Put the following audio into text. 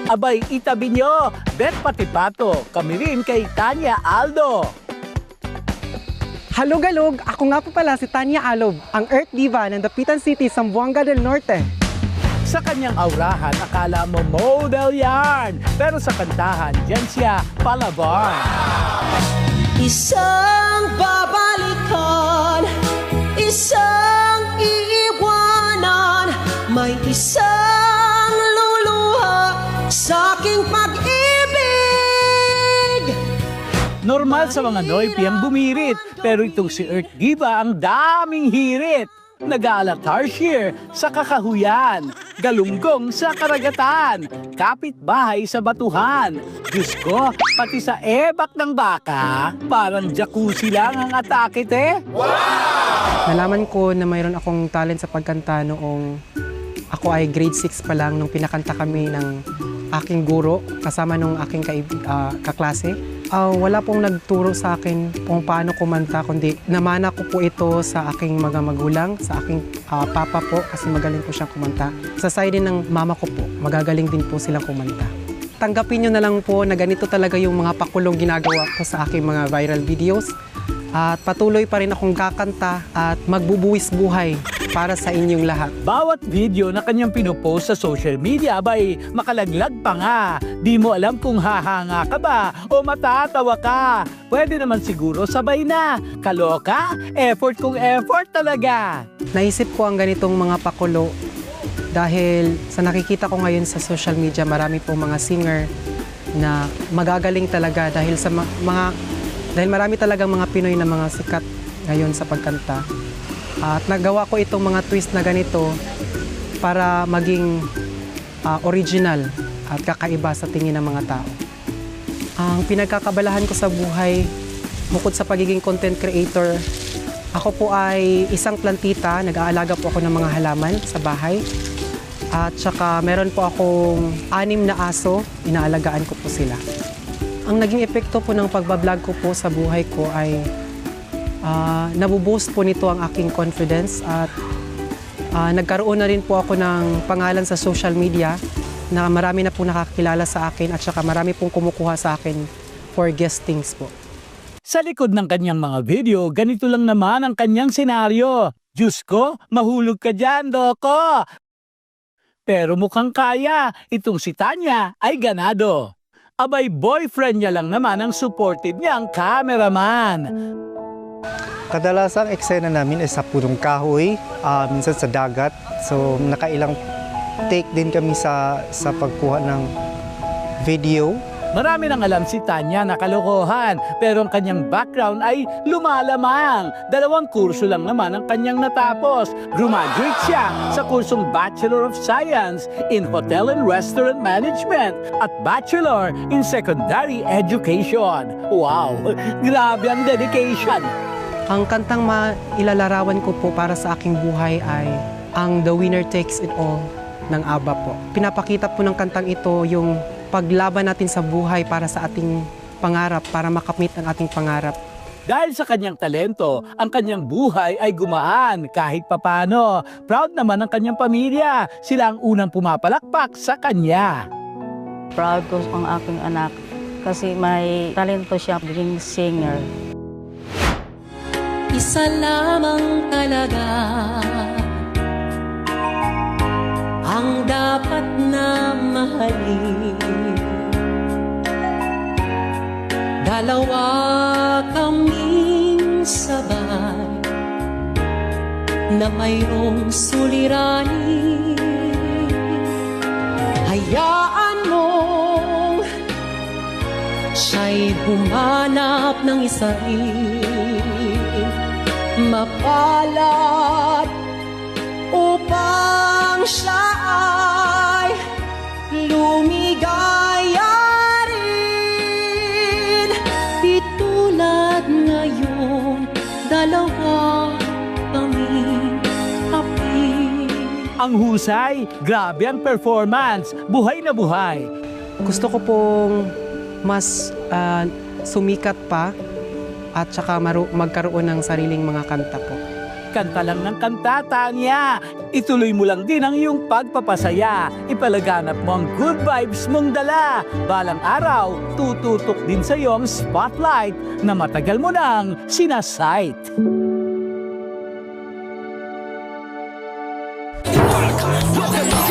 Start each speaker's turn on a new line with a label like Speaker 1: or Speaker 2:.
Speaker 1: Abay, itabi nyo, Bet Patipato, kami rin kay Tanya Aldo.
Speaker 2: Halog-alog! Ako nga po pala si Tanya Alob, ang Earth Diva ng Dapitan City, Zamboanga del Norte.
Speaker 1: Sa kanyang aurahan, akala mo model yarn, pero sa kantahan, dyan siya palaban.
Speaker 3: Isang babalikan, isang iiwanan, may isang luluha sa aking pag-ibig.
Speaker 1: Normal sa mga Noipi ang bumirit, pero itong si Earth Diva ang daming hirit. Nag-aalatarsier sa kakahuyan, galunggong sa karagatan, kapitbahay sa batuhan. Diyos ko, pati sa ebak ng baka, parang jacuzzi lang ang atake, te.
Speaker 2: Nalaman ko na mayroon akong talent sa pagkanta noong ako ay grade 6 pa lang nung pinakanta kami ng aking guro kasama nung aking kaklase. Wala pong nagturo sa akin kung paano kumanta, kundi namana ko po ito sa aking mga magulang, sa aking papa po kasi magaling po siyang kumanta. Sa side din ng mama ko po, magagaling din po silang kumanta. Tanggapin nyo na lang po na ganito talaga yung mga pakulong ginagawa ko sa aking mga viral videos. At patuloy pa rin akong kakanta at magbubuwis buhay para sa inyong lahat.
Speaker 1: Bawat video na kanyang pinopost sa social media, abay, makalaglag pa nga. Di mo alam kung hahanga ka ba o matatawa ka. Pwede naman siguro sabay na. Kaloka, effort kung effort talaga.
Speaker 2: Naisip ko ang ganitong mga pakulo dahil sa nakikita ko ngayon sa social media, marami pong mga singer na magagaling talaga dahil sa dahil marami talagang mga Pinoy na mga sikat ngayon sa pagkanta. At nagawa ko itong mga twist na ganito para maging original at kakaiba sa tingin ng mga tao. Ang pinagkakabalahan ko sa buhay, bukod sa pagiging content creator, ako po ay isang plantita, nag-aalaga po ako ng mga halaman sa bahay. At saka meron po akong 6 na aso, inaalagaan ko po sila. Ang naging epekto po ng pagbablog ko po sa buhay ko ay nabuboost po nito ang aking confidence at nagkaroon na rin po ako ng pangalan sa social media na marami na po nakakilala sa akin at saka marami pong kumukuha sa akin for guestings po.
Speaker 1: Sa likod ng kanyang mga video, ganito lang naman ang kanyang senaryo. Diyos ko, mahulog ka dyan, loko! Pero mukhang kaya, itong si Tanya ay ganado. Abay, boyfriend niya lang naman ang supportive niyang cameraman.
Speaker 4: Kadalasang eksena namin ay sa punong kahoy, minsan sa dagat. So nakailang take din kami sa pagkuha ng video.
Speaker 1: Marami nang alam si Tanya na kalokohan, pero ang kanyang background ay lumalamang. 2 kurso lang naman ang kanyang natapos. Graduate siya sa kursong Bachelor of Science in Hotel and Restaurant Management at Bachelor in Secondary Education. Wow! Grabe ang dedication!
Speaker 2: Ang kantang mailalarawan ko po para sa aking buhay ay ang The Winner Takes It All ng ABBA po. Pinapakita po ng kantang ito yung paglaban natin sa buhay para sa ating pangarap, para makamit ang ating pangarap.
Speaker 1: Dahil sa kanyang talento, ang kanyang buhay ay gumaan kahit papano. Proud naman ang kanyang pamilya. Sila ang unang pumapalakpak sa kanya.
Speaker 5: Proud ko ang aking anak kasi may talento siya maging singer.
Speaker 3: Isa lamang talaga ang dapat na mahalin. Dalawa kaming sabay na mayroong suliranin. Hayaan mong siya'y humanap ng isa mapalad upang siya ay lumigaya rin. Di tulad ngayon, dalawa kaming happy.
Speaker 1: Ang husay, grabe ang performance, buhay na buhay.
Speaker 2: Gusto ko pong mas sumikat pa at saka magkaroon ng sariling mga kanta po.
Speaker 1: kanta lang ng kantata niya. Ituloy mo lang din ang iyong pagpapasaya. Ipalaganap mo ang good vibes mong dala. Balang araw, tututok din sa iyo ang spotlight na matagal mo nang sinasight.
Speaker 6: Welcome